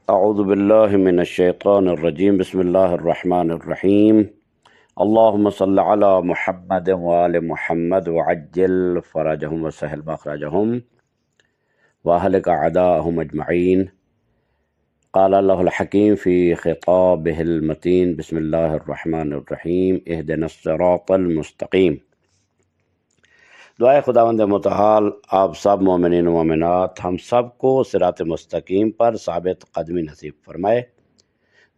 اعوذ باللہ من الشیطان الرجیم بسم اللہ الرحمن الرحیم اللہم صل علی محمد وآل محمد وعجل فرجہم وسہل مخرجہم واہلک اعداءہم اجمعین قال اللہ الحکیم فی خطابہ المتین بسم اللہ الرحمن الرحیم اہدنا الصراط المستقیم۔ دعائے خداوند متعال آپ سب مومنین و مومنات ہم سب کو صراط مستقیم پر ثابت قدمی نصیب فرمائے۔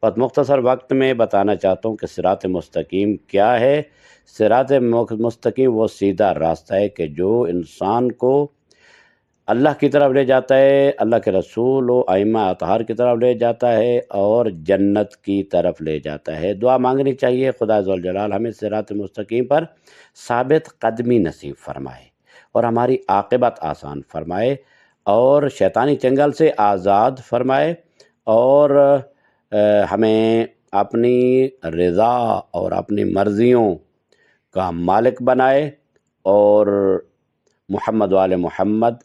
بس مختصر وقت میں بتانا چاہتا ہوں کہ صراط مستقیم کیا ہے۔ صراط مستقیم وہ سیدھا راستہ ہے کہ جو انسان کو اللہ کی طرف لے جاتا ہے، اللہ کے رسول و ائمہ اطہار کی طرف لے جاتا ہے اور جنت کی طرف لے جاتا ہے۔ دعا مانگنی چاہیے خدا ذوالجلال ہمیں صراط مستقیم پر ثابت قدمی نصیب فرمائے اور ہماری عاقبت آسان فرمائے اور شیطانی چنگل سے آزاد فرمائے اور ہمیں اپنی رضا اور اپنی مرضیوں کا مالک بنائے اور محمد وآل محمد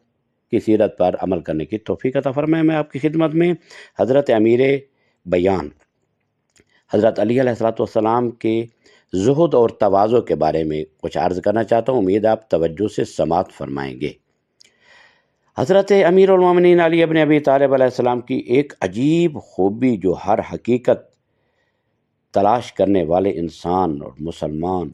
کی سیرت پر عمل کرنے کی توفیق عطا فرمائے۔ میں آپ کی خدمت میں حضرت امیر بیان حضرت علی علیہ السلام کے زہد اور تواضع کے بارے میں کچھ عرض کرنا چاہتا ہوں، امید آپ توجہ سے سماعت فرمائیں گے۔ حضرت امیر المومنین علی ابن ابی طالب علیہ السلام کی ایک عجیب خوبی جو ہر حقیقت تلاش کرنے والے انسان اور مسلمان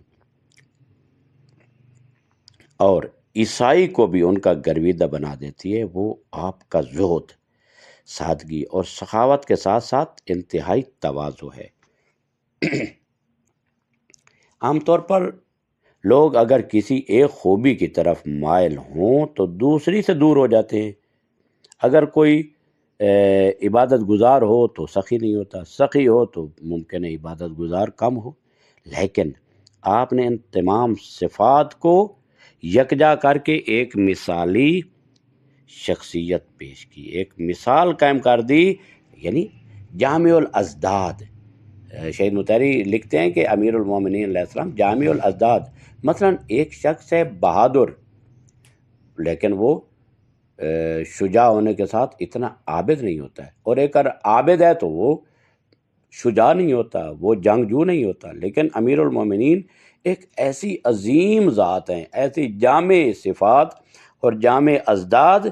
اور عیسائی کو بھی ان کا گرویدہ بنا دیتی ہے، وہ آپ کا زہد، سادگی اور سخاوت کے ساتھ ساتھ انتہائی تواضع ہے۔ عام طور پر لوگ اگر کسی ایک خوبی کی طرف مائل ہوں تو دوسری سے دور ہو جاتے ہیں۔ اگر کوئی عبادت گزار ہو تو سخی نہیں ہوتا، سخی ہو تو ممکن ہے عبادت گزار کم ہو، لیکن آپ نے ان تمام صفات کو یکجا کر کے ایک مثالی شخصیت پیش کی، ایک مثال قائم کر دی، یعنی جامع الازداد۔ شہید مطہری لکھتے ہیں کہ امیر المومنین علیہ السلام جامع الازداد، مثلا ایک شخص ہے بہادر لیکن وہ شجاع ہونے کے ساتھ اتنا عابد نہیں ہوتا ہے، اور ایک اگر عابد ہے تو وہ شجاع نہیں ہوتا، وہ جنگجو نہیں ہوتا، لیکن امیر المومنین ایک ایسی عظیم ذات ہیں، ایسی جامع صفات اور جامع ازداد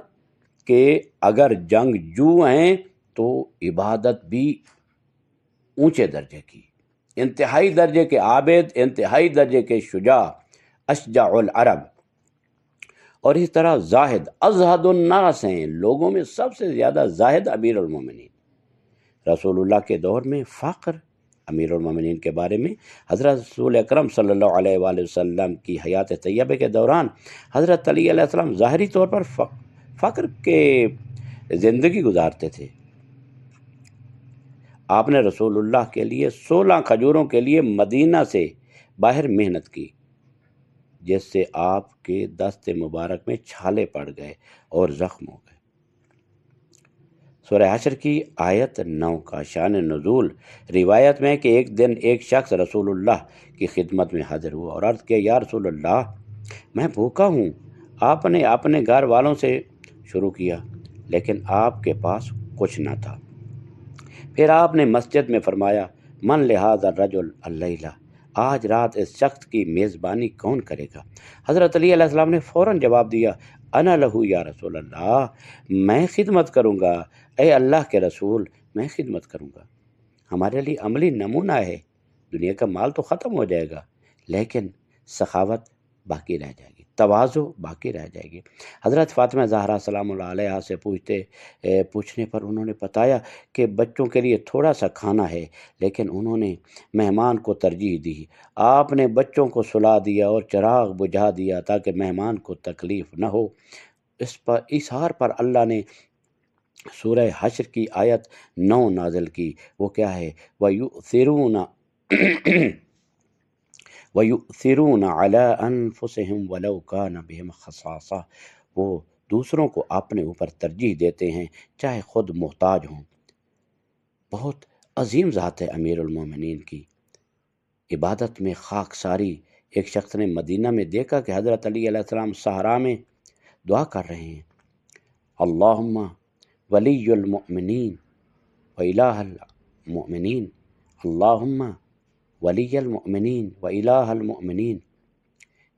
کہ اگر جنگجو ہیں تو عبادت بھی اونچے درجے کی، انتہائی درجے کے عابد، انتہائی درجے کے شجاع، اشجع العرب، اور اس طرح زاہد، ازہد الناس ہیں، لوگوں میں سب سے زیادہ زاہد امیر المومنین۔ رسول اللہ کے دور میں فخر امیر المومنین کے بارے میں حضرت رسول اکرم صلی اللہ علیہ وآلہ وسلم کی حیات طیبہ کے دوران حضرت علی علیہ السلام ظاہری طور پر فخر کے زندگی گزارتے تھے۔ آپ نے رسول اللہ کے لیے 16 کھجوروں کے لیے مدینہ سے باہر محنت کی، جس سے آپ کے دست مبارک میں چھالے پڑ گئے اور زخم ہو گئے۔ سورہ حشر کی آیت 9 کا شان نزول روایت میں ہے کہ ایک دن ایک شخص رسول اللہ کی خدمت میں حاضر ہوا اور عرض کیا، یا رسول اللہ، میں بھوکا ہوں۔ آپ نے اپنے گھر والوں سے شروع کیا لیکن آپ کے پاس کچھ نہ تھا۔ پھر آپ نے مسجد میں فرمایا، من لہذا الرجل اللیلہ، آج رات اس شخص کی میزبانی کون کرے گا؟ حضرت علی علیہ السلام نے فوراً جواب دیا، انا لہو یا رسول اللہ، میں خدمت کروں گا، اے اللہ کے رسول، میں خدمت کروں گا۔ ہمارے لیے عملی نمونہ ہے، دنیا کا مال تو ختم ہو جائے گا لیکن سخاوت باقی رہ جائے گی، تواضع باقی رہ جائے گی۔ حضرت فاطمہ زہرا سلام اللہ علیہا سے پوچھنے پر انہوں نے بتایا کہ بچوں کے لیے تھوڑا سا کھانا ہے لیکن انہوں نے مہمان کو ترجیح دی۔ آپ نے بچوں کو سلا دیا اور چراغ بجھا دیا تاکہ مہمان کو تکلیف نہ ہو۔ اس حال پر اللہ نے سورہ حشر کی آیت 9 نازل کی، وہ کیا ہے؟ وَيُؤْثِرُونَ عَلَىٰ أَنفُسِهِمْ وَلَوْ كَانَ بِهِمْ خَصَاصَةٌ، وہ دوسروں کو اپنے اوپر ترجیح دیتے ہیں چاہے خود محتاج ہوں۔ بہت عظیم ذات ہے امیر المومنین کی۔ عبادت میں خاک ساری ایک شخص نے مدینہ میں دیکھا کہ حضرت علی علیہ السلام صحرا میں دعا کر رہے ہیں، اللہم ولی المؤمنین وإله المؤمنین، اللہم ولی المؤمنین وإلہ المؤمنین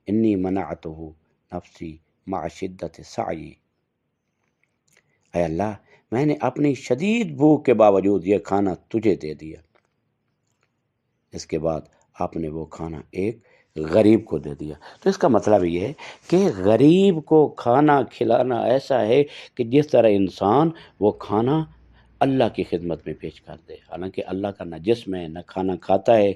انی منعتہ نفسی مع شدت سعی۔ اے اللہ، میں نے اپنی شدید بھوک کے باوجود یہ کھانا تجھے دے دیا۔ اس کے بعد آپ نے وہ کھانا ایک غریب کو دے دیا۔ تو اس کا مطلب یہ ہے کہ غریب کو کھانا کھلانا ایسا ہے کہ جس طرح انسان وہ کھانا اللہ کی خدمت میں پیش کر دے۔ حالانکہ اللہ کا نہ جسم ہے، نہ کھانا کھاتا ہے،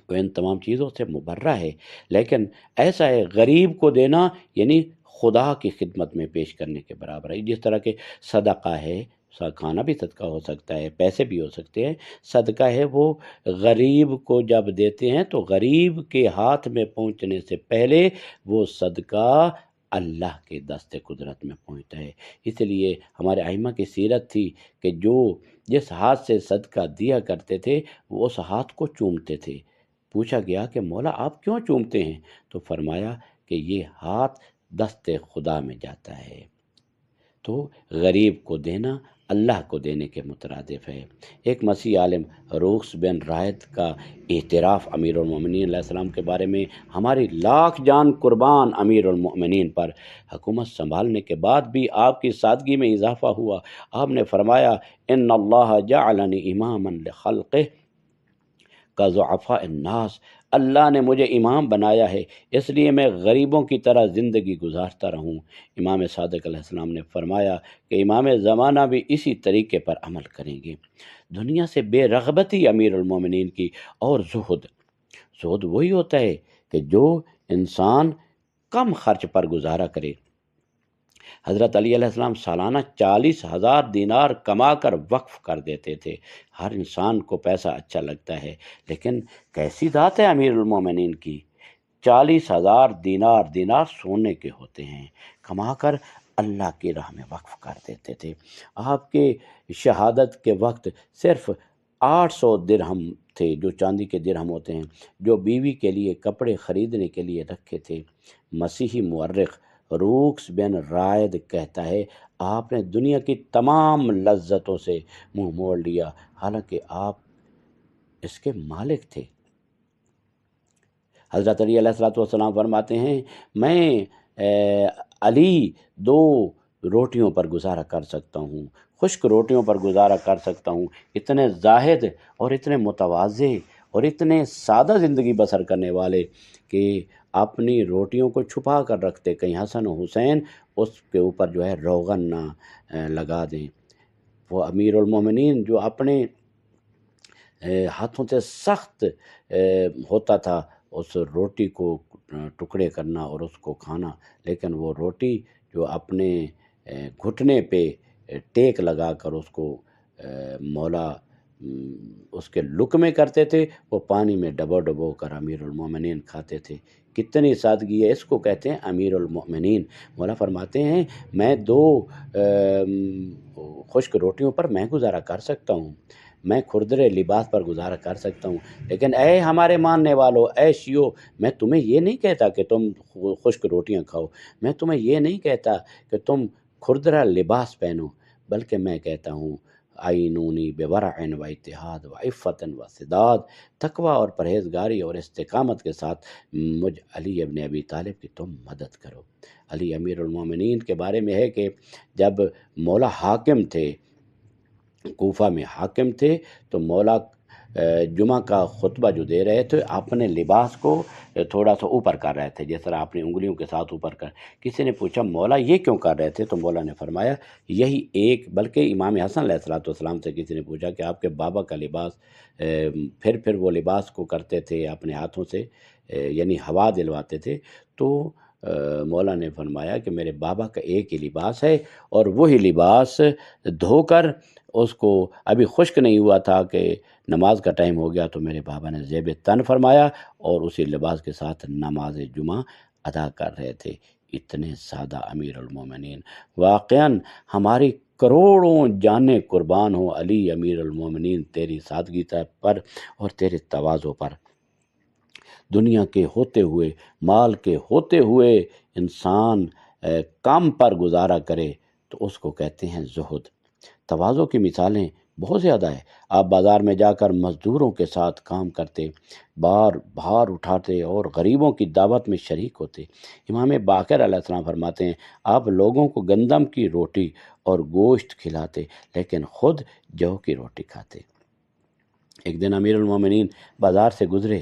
وہ ان تمام چیزوں سے مبرہ ہے، لیکن ایسا ہے غریب کو دینا یعنی خدا کی خدمت میں پیش کرنے کے برابر ہے۔ جس طرح کہ صدقہ ہے، کھانا بھی صدقہ ہو سکتا ہے، پیسے بھی ہو سکتے ہیں، صدقہ ہے وہ غریب کو جب دیتے ہیں تو غریب کے ہاتھ میں پہنچنے سے پہلے وہ صدقہ اللہ کے دست قدرت میں پہنچتا ہے۔ اس لیے ہمارے ائمہ کی سیرت تھی کہ جو جس ہاتھ سے صدقہ دیا کرتے تھے وہ اس ہاتھ کو چومتے تھے۔ پوچھا گیا کہ مولا آپ کیوں چومتے ہیں؟ تو فرمایا کہ یہ ہاتھ دست خدا میں جاتا ہے۔ تو غریب کو دینا اللہ کو دینے کے مترادف ہے۔ ایک مسیح عالم روکس بن رائد کا اعتراف امیر المومنین علیہ السلام کے بارے میں، ہماری لاکھ جان قربان امیر المومنین پر حکومت سنبھالنے کے بعد بھی آپ کی سادگی میں اضافہ ہوا۔ آپ نے فرمایا ان اللہ جعلنی اماما لخلقہ کضعفاء الناس، اللہ نے مجھے امام بنایا ہے اس لیے میں غریبوں کی طرح زندگی گزارتا رہوں۔ امام صادق علیہ السلام نے فرمایا کہ امام زمانہ بھی اسی طریقے پر عمل کریں گے۔ دنیا سے بے رغبتی امیر المومنین کی، اور زہد وہی ہوتا ہے کہ جو انسان کم خرچ پر گزارا کرے۔ حضرت علی علیہ السلام سالانہ 40,000 دینار کما کر وقف کر دیتے تھے۔ ہر انسان کو پیسہ اچھا لگتا ہے، لیکن کیسی ذات ہے امیر المومنین کی؟ 40,000 دینار سونے کے ہوتے ہیں، کما کر اللہ کی راہ میں وقف کر دیتے تھے۔ آپ کے شہادت کے وقت صرف 800 درہم تھے، جو چاندی کے درہم ہوتے ہیں، جو بیوی کے لیے کپڑے خریدنے کے لیے رکھے تھے۔ مسیحی مورخ روکس بن رائد کہتا ہے آپ نے دنیا کی تمام لذتوں سے منہ موڑ لیا، حالانکہ آپ اس کے مالک تھے۔ حضرت علی علیہ السلام فرماتے ہیں میں علی 2 روٹیوں پر گزارا کر سکتا ہوں، خشک روٹیوں پر گزارا کر سکتا ہوں۔ اتنے زاہد اور اتنے متواضع اور اتنے سادہ زندگی بسر کرنے والے کہ اپنی روٹیوں کو چھپا کر رکھتے، کہیں حسن و حسین اس کے اوپر جو ہے روغن نہ لگا دیں۔ وہ امیر المومنین جو اپنے ہاتھوں سے سخت ہوتا تھا اس روٹی کو ٹکڑے کرنا اور اس کو کھانا، لیکن وہ روٹی جو اپنے گھٹنے پہ ٹیک لگا کر اس کو مولا اس کے لقمے کرتے تھے، وہ پانی میں ڈبو کر امیر المومنین کھاتے تھے۔ کتنی سادگی ہے، اس کو کہتے ہیں امیر المومنین۔ مولا فرماتے ہیں میں 2 خشک روٹیوں پر میں گزارا کر سکتا ہوں، میں کھردرے لباس پر گزارا کر سکتا ہوں، لیکن اے ہمارے ماننے والو، اے شیعو، میں تمہیں یہ نہیں کہتا کہ تم خشک روٹیاں کھاؤ، میں تمہیں یہ نہیں کہتا کہ تم کھردرا لباس پہنو، بلکہ میں کہتا ہوں آئینونی بورع و اتحاد و عفت و سداد، تقوی اور پرہیزگاری اور استقامت کے ساتھ مجھ علی ابن ابی طالب کی تم مدد کرو۔ علی امیر المومنین کے بارے میں ہے کہ جب مولا حاکم تھے، کوفہ میں حاکم تھے، تو مولا جمعہ کا خطبہ جو دے رہے تھے اپنے لباس کو تھوڑا سا اوپر کر رہے تھے، جس طرح اپنی انگلیوں کے ساتھ اوپر کر۔ کسی نے پوچھا مولا یہ کیوں کر رہے تھے؟ تو مولا نے فرمایا یہی ایک، بلکہ امام حسن علیہ السلام سے کسی نے پوچھا کہ آپ کے بابا کا لباس، پھر وہ لباس کو کرتے تھے اپنے ہاتھوں سے، یعنی ہوا دلواتے تھے، تو مولا نے فرمایا کہ میرے بابا کا ایک ہی لباس ہے، اور وہی لباس دھو کر اس کو ابھی خشک نہیں ہوا تھا کہ نماز کا ٹائم ہو گیا تو میرے بابا نے زیب تن فرمایا اور اسی لباس کے ساتھ نماز جمعہ ادا کر رہے تھے۔ اتنے سادہ امیر المومنین، واقعاً ہماری کروڑوں جانیں قربان ہوں علی امیر المومنین تیری سادگی پر اور تیرے تواضع پر۔ دنیا کے ہوتے ہوئے، مال کے ہوتے ہوئے انسان کام پر گزارا کرے تو اس کو کہتے ہیں زہد۔ تواضع کی مثالیں بہت زیادہ ہے۔ آپ بازار میں جا کر مزدوروں کے ساتھ کام کرتے، بھار اٹھاتے اور غریبوں کی دعوت میں شریک ہوتے۔ امام باقر علیہ السلام فرماتے ہیں آپ لوگوں کو گندم کی روٹی اور گوشت کھلاتے لیکن خود جو کی روٹی کھاتے۔ ایک دن امیر المومنین بازار سے گزرے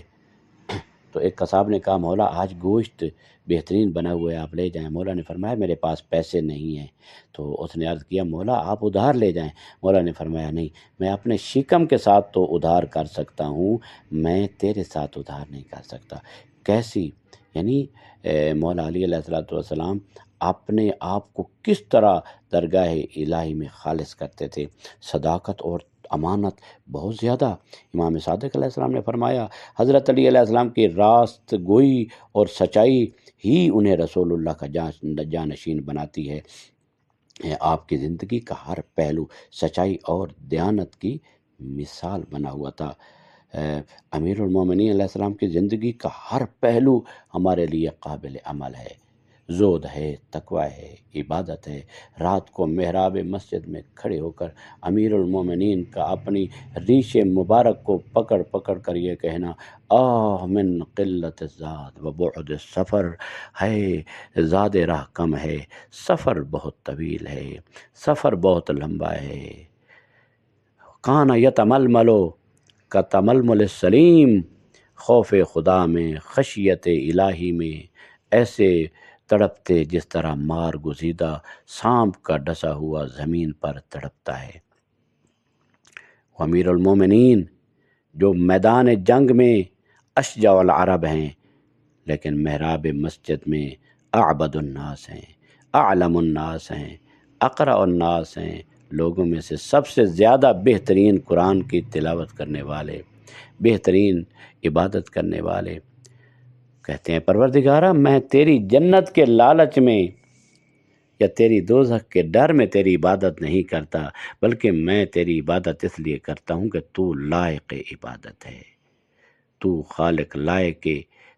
تو ایک قصاب نے کہا مولا آج گوشت بہترین بنا ہوا ہے، آپ لے جائیں۔ مولا نے فرمایا میرے پاس پیسے نہیں ہیں۔ تو اس نے عرض کیا مولا آپ ادھار لے جائیں۔ مولا نے فرمایا نہیں، میں اپنے شکم کے ساتھ تو ادھار کر سکتا ہوں، میں تیرے ساتھ ادھار نہیں کر سکتا۔ کیسی؟ یعنی مولا علی علیہ السلام اپنے آپ کو کس طرح درگاہ الہی میں خالص کرتے تھے، صداقت اور امانت بہت زیادہ۔ امام صادق علیہ السلام نے فرمایا حضرت علی علیہ السلام کی راست گوئی اور سچائی ہی انہیں رسول اللہ کا جانشین بناتی ہے۔ آپ کی زندگی کا ہر پہلو سچائی اور دیانت کی مثال بنا ہوا تھا۔ امیر المومنین علیہ السلام کی زندگی کا ہر پہلو ہمارے لیے قابل عمل ہے۔ زہد ہے، تقوی ہے، عبادت ہے۔ رات کو محراب مسجد میں کھڑے ہو کر امیر المومنین کا اپنی ریش مبارک کو پکڑ پکڑ کر یہ کہنا آہ من قلت الزاد و بعد السفر، ہے زاد راہ کم ہے، سفر بہت طویل ہے، سفر بہت لمبا ہے۔ کان یتململو کا تململ السلیم، خوف خدا میں، خشیت الہی میں ایسے تڑپتے جس طرح مار گزیدہ سانپ کا ڈسا ہوا زمین پر تڑپتا ہے۔ امیر المومنین جو میدان جنگ میں اشجع العرب ہیں لیکن محراب مسجد میں اعبد الناس ہیں، اعلم الناس ہیں، اقرأ الناس ہیں، لوگوں میں سے سب سے زیادہ بہترین قرآن کی تلاوت کرنے والے، بہترین عبادت کرنے والے، کہتے ہیں پروردگارہ میں تیری جنت کے لالچ میں یا تیری دوزخ کے ڈر میں تیری عبادت نہیں کرتا، بلکہ میں تیری عبادت اس لیے کرتا ہوں کہ تو لائق عبادت ہے، تو خالق لائق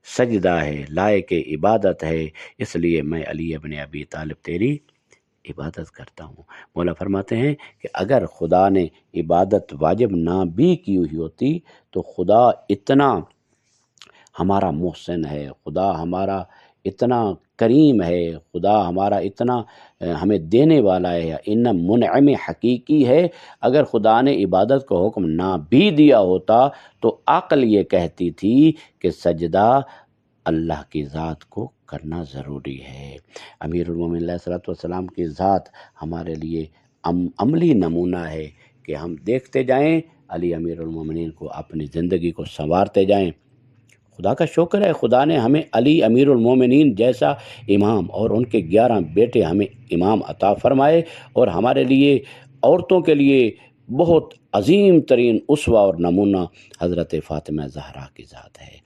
سجدہ ہے، لائق عبادت ہے، اس لیے میں علی ابن ابی طالب تیری عبادت کرتا ہوں۔ مولا فرماتے ہیں کہ اگر خدا نے عبادت واجب نہ بھی کی ہوئی ہوتی تو خدا اتنا ہمارا محسن ہے، خدا ہمارا اتنا کریم ہے، خدا ہمارا اتنا ہمیں دینے والا ہے، ان منعم حقیقی ہے۔ اگر خدا نے عبادت کا حکم نہ بھی دیا ہوتا تو عقل یہ کہتی تھی کہ سجدہ اللہ کی ذات کو کرنا ضروری ہے۔ امیر المومنین علیہ السلام کی ذات ہمارے لیے عملی نمونہ ہے کہ ہم دیکھتے جائیں علی امیر المومنین کو، اپنی زندگی کو سنوارتے جائیں۔ خدا کا شکر ہے خدا نے ہمیں علی امیر المومنین جیسا امام اور ان کے 11 بیٹے ہمیں امام عطا فرمائے، اور ہمارے لیے عورتوں کے لیے بہت عظیم ترین اسوہ اور نمونہ حضرت فاطمہ زہرا کی ذات ہے۔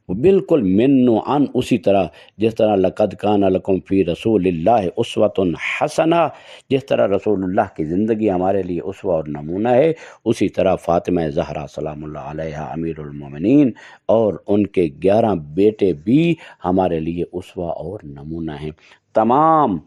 وہ بالکل من و عن اسی طرح جس طرح لقد کان لکم فی رسول اللہ اسوۃ حسنہ، جس طرح رسول اللہ کی زندگی ہمارے لیے اسوہ اور نمونہ ہے، اسی طرح فاطمہ زہرا سلام اللہ علیہا امیر المومنین اور ان کے 11 بیٹے بھی ہمارے لیے اسوہ اور نمونہ ہیں۔ تمام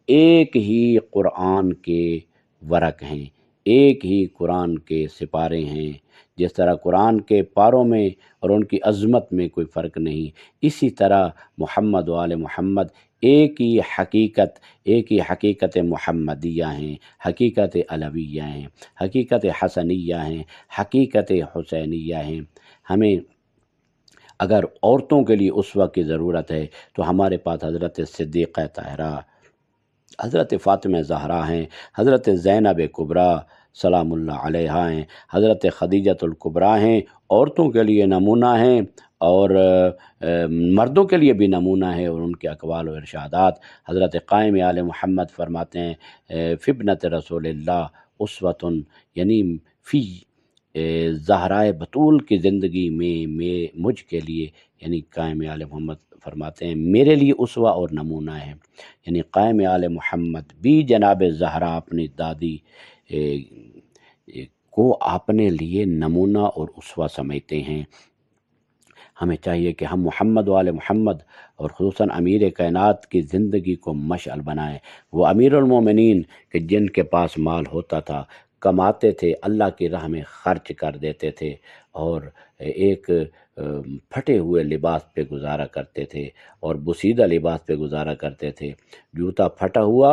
ایک ہی قرآن کے ورق ہیں، ایک ہی قرآن کے سپارے ہیں۔ جس طرح قرآن کے پاروں میں اور ان کی عظمت میں کوئی فرق نہیں، اسی طرح محمد و آل محمد ایک ہی حقیقت محمدیہ ہیں، حقیقت علویہ ہیں، حقیقت حسنیہ ہیں، حقیقت حسینیہ ہیں۔ ہمیں اگر عورتوں کے لیے اسوہ کی ضرورت ہے تو ہمارے پاس حضرت صدیقہ طاہرہ، حضرت فاطمہ زہرا ہیں، حضرت زینب کبریٰ سلام اللہ علیہا ہیں، حضرت خدیجۃ الکبریٰ ہیں، عورتوں کے لیے نمونہ ہیں اور مردوں کے لیے بھی نمونہ ہے، اور ان کے اقوال و ارشادات۔ حضرت قائم آل محمد فرماتے ہیں فی ابنۃ رسول اللہ اسوۃ، یعنی فی زہرائے بطول کی زندگی میں مجھ کے لیے، یعنی قائم آل محمد فرماتے ہیں میرے لیے اسوہ اور نمونہ ہے۔ یعنی قائم آل محمد بھی جناب زہرا اپنی دادی کو اپنے لیے نمونہ اور اسوہ سمجھتے ہیں۔ ہمیں چاہیے کہ ہم محمد و آل محمد اور خصوصاً امیر کائنات کی زندگی کو مشعل بنائیں۔ وہ امیر المومنین کہ جن کے پاس مال ہوتا تھا کماتے تھے اللہ کی راہ میں خرچ کر دیتے تھے، اور ایک پھٹے ہوئے لباس پہ گزارا کرتے تھے اور بسیدہ لباس پہ گزارا کرتے تھے۔ جوتا پھٹا ہوا،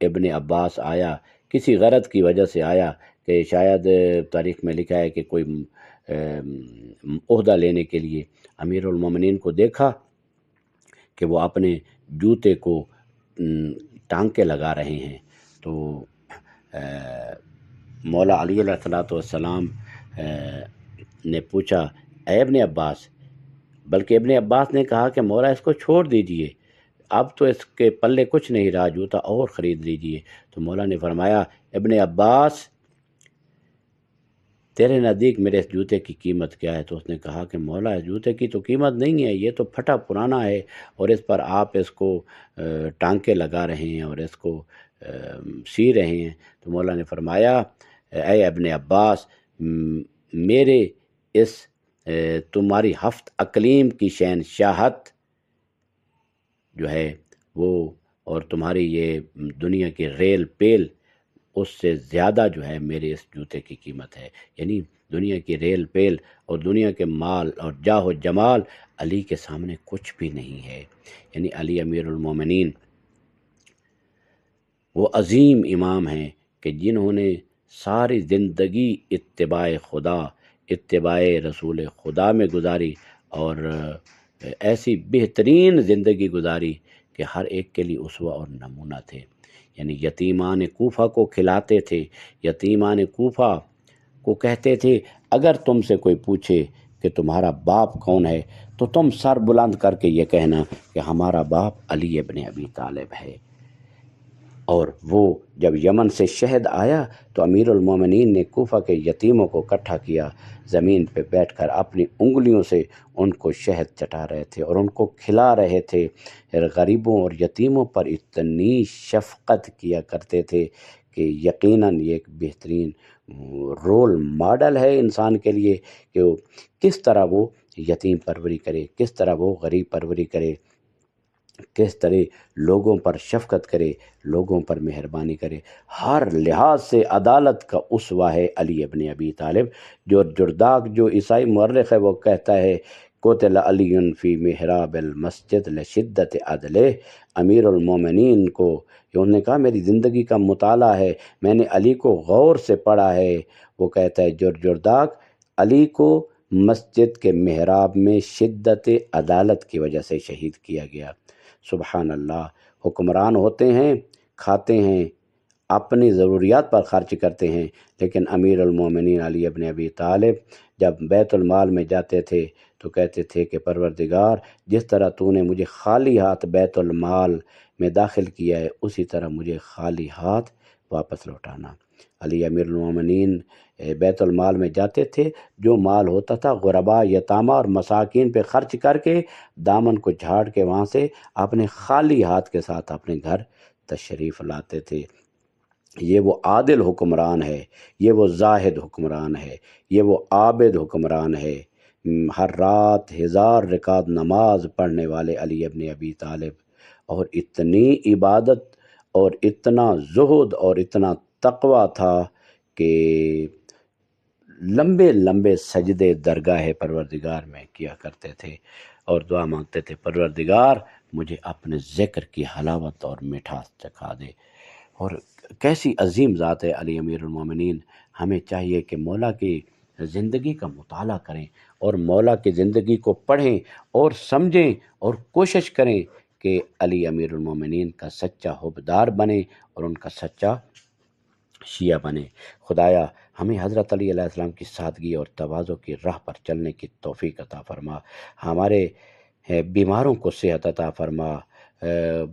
ابن عباس آیا، کسی غرض کی وجہ سے آیا کہ شاید تاریخ میں لکھا ہے کہ کوئی عہدہ لینے کے لیے امیر المومنین کو دیکھا کہ وہ اپنے جوتے کو ٹانکے لگا رہے ہیں، تو مولا علی علیہ الصلوۃ والسلام نے پوچھا اے ابن عباس، بلکہ ابن عباس نے کہا کہ مولا اس کو چھوڑ دیجئے، اب تو اس کے پلے کچھ نہیں رہا، جوتا اور خرید لیجئے۔ تو مولا نے فرمایا ابن عباس تیرے نزدیک میرے اس جوتے کی قیمت کیا ہے؟ تو اس نے کہا کہ مولا اس جوتے کی تو قیمت نہیں ہے، یہ تو پھٹا پرانا ہے، اور اس پر آپ اس کو ٹانکے لگا رہے ہیں اور اس کو سی رہے ہیں۔ تو مولا نے فرمایا اے ابن عباس، میرے اس تمہاری ہفت اقلیم کی شہنشاہت جو ہے وہ، اور تمہاری یہ دنیا کی ریل پیل، اس سے زیادہ جو ہے میرے اس جوتے کی قیمت ہے۔ یعنی دنیا کی ریل پیل اور دنیا کے مال اور جاہ و جمال علی کے سامنے کچھ بھی نہیں ہے۔ یعنی علی امیر المومنین وہ عظیم امام ہیں کہ جنہوں نے ساری زندگی اتباع خدا، اتباع رسول خدا میں گزاری، اور ایسی بہترین زندگی گزاری کہ ہر ایک کے لیے اسوہ اور نمونہ تھے۔ یعنی یتیمان کوفہ کو کھلاتے تھے، یتیمان کوفہ کو کہتے تھے اگر تم سے کوئی پوچھے کہ تمہارا باپ کون ہے تو تم سر بلند کر کے یہ کہنا کہ ہمارا باپ علی ابن ابی طالب ہے۔ اور وہ جب یمن سے شہد آیا تو امیر المومنین نے کوفہ کے یتیموں کو اکٹھا کیا، زمین پہ بیٹھ کر اپنی انگلیوں سے ان کو شہد چٹا رہے تھے اور ان کو کھلا رہے تھے۔ غریبوں اور یتیموں پر اتنی شفقت کیا کرتے تھے کہ یقیناً یہ ایک بہترین رول ماڈل ہے انسان کے لیے کہ وہ کس طرح وہ یتیم پروری کرے، کس طرح وہ غریب پروری کرے، کس طرح لوگوں پر شفقت کرے، لوگوں پر مہربانی کرے۔ ہر لحاظ سے عدالت کا اسوہ ہے علی ابن ابی طالب۔ جو جرداق جو عیسائی مورخ ہے وہ کہتا ہے قتل علی فی محراب المسجد لشدت عدلہ، امیر المومنین کو، انہوں نے کہا میری زندگی کا مطالعہ ہے، میں نے علی کو غور سے پڑھا ہے، وہ کہتا ہے جرداق علی کو مسجد کے محراب میں شدت عدالت کی وجہ سے شہید کیا گیا۔ سبحان اللہ، حکمران ہوتے ہیں، کھاتے ہیں، اپنی ضروریات پر خرچ کرتے ہیں، لیکن امیر المومنین علی ابن ابی طالب جب بیت المال میں جاتے تھے تو کہتے تھے کہ پروردگار جس طرح تو نے مجھے خالی ہاتھ بیت المال میں داخل کیا ہے اسی طرح مجھے خالی ہاتھ واپس لوٹانا۔ علی امیر المومنین بیت المال میں جاتے تھے، جو مال ہوتا تھا غرباء، یتامہ اور مساکین پہ خرچ کر کے دامن کو جھاڑ کے وہاں سے اپنے خالی ہاتھ کے ساتھ اپنے گھر تشریف لاتے تھے۔ یہ وہ عادل حکمران ہے، یہ وہ زاہد حکمران ہے، یہ وہ عابد حکمران ہے، ہر رات 1000 رکعت نماز پڑھنے والے علی ابن ابی طالب، اور اتنی عبادت اور اتنا زہد اور اتنا تقوی تھا کہ لمبے لمبے سجدے درگاہ پروردگار میں کیا کرتے تھے اور دعا مانگتے تھے پروردگار مجھے اپنے ذکر کی حلاوت اور مٹھاس چکھا دے۔ اور کیسی عظیم ذات ہے علی امیر المومنین۔ ہمیں چاہیے کہ مولا کی زندگی کا مطالعہ کریں اور مولا کی زندگی کو پڑھیں اور سمجھیں اور کوشش کریں کہ علی امیر المومنین کا سچا حبدار بنیں اور ان کا سچا شیعہ بنے۔ خدایا ہمیں حضرت علی علیہ السلام کی سادگی اور تواضع کی راہ پر چلنے کی توفیق عطا فرما، ہمارے بیماروں کو صحت عطا فرما،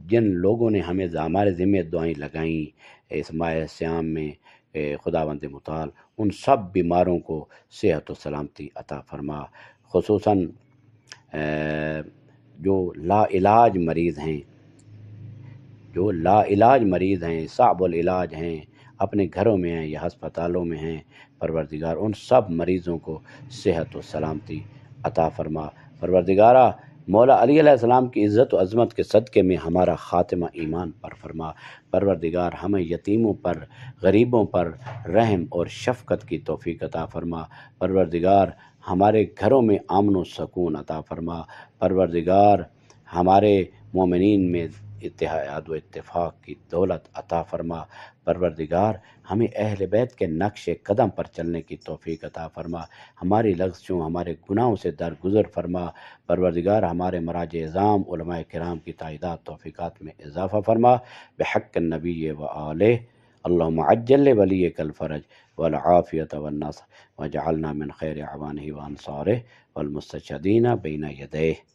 جن لوگوں نے ہمارے ذمہ دعائیں لگائیں اس ماہ سیام میں خداوند متعال ان سب بیماروں کو صحت و سلامتی عطا فرما، خصوصاً جو لا علاج مریض ہیں، جو لا علاج مریض ہیں، صعب العلاج ہیں، اپنے گھروں میں ہیں یا ہسپتالوں میں ہیں، پروردگار ان سب مریضوں کو صحت و سلامتی عطا فرما۔ پروردگارہ مولا علی علیہ السلام کی عزت و عظمت کے صدقے میں ہمارا خاتمہ ایمان پر فرما۔ پروردگار ہمیں یتیموں پر، غریبوں پر رحم اور شفقت کی توفیق عطا فرما۔ پروردگار ہمارے گھروں میں امن و سکون عطا فرما۔ پروردگار ہمارے مومنین میں اتحاد و اتفاق کی دولت عطا فرما۔ پروردگار ہمیں اہل بیت کے نقش قدم پر چلنے کی توفیق عطا فرما۔ ہماری لغزشوں، ہمارے گناہوں سے درگزر فرما۔ پروردگار ہمارے مراج اعظام علماء کرام کی تعداد توفیقات میں اضافہ فرما، بحق النبی و آلہ۔ اللہم عجل ولیک الفرج والعافیت والنصر، وجعلنا من خیر اعوانہ وانصارہ والمستشہدین بین یدیہ۔